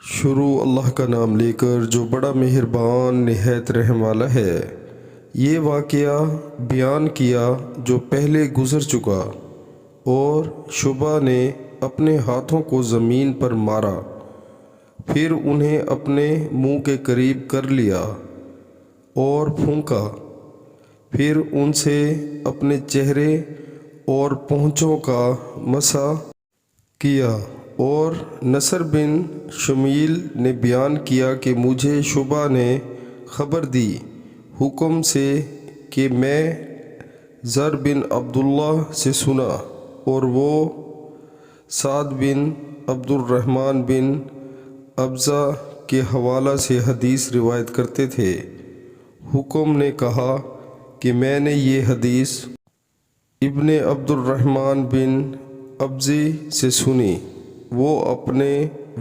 شروع اللہ کا نام لے کر جو بڑا مہربان نہایت رحم والا ہے۔ یہ واقعہ بیان کیا جو پہلے گزر چکا، اور شعبہ نے اپنے ہاتھوں کو زمین پر مارا، پھر انہیں اپنے منہ کے قریب کر لیا اور پھونکا، پھر ان سے اپنے چہرے اور پونچھوں کا مسح کیا۔ اور نصر بن شمیل نے بیان کیا کہ مجھے شعبہ نے خبر دی حکم سے کہ میں زر بن عبداللہ سے سنا، اور وہ سعد بن عبد الرحمن بن ابزہ کے حوالہ سے حدیث روایت کرتے تھے۔ حکم نے کہا کہ میں نے یہ حدیث ابن عبد الرحمن بن ابزی سے سنی۔ وہ اپنے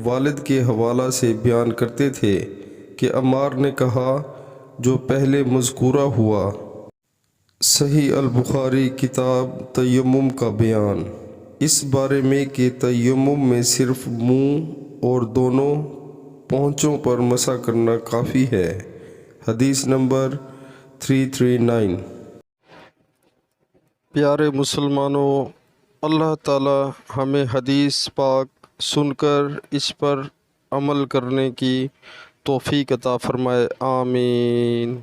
والد کے حوالہ سے بیان کرتے تھے کہ عمار نے کہا جو پہلے مذکورہ ہوا۔ صحیح البخاری کتاب تیمم کا بیان، اس بارے میں کہ تیمم میں صرف منہ اور دونوں پونچھوں پر مسح کرنا کافی ہے۔ حدیث نمبر 339۔ پیارے مسلمانوں، اللہ تعالی ہمیں حدیث پاک سن کر اس پر عمل کرنے کی توفیق عطا فرمائے، آمین۔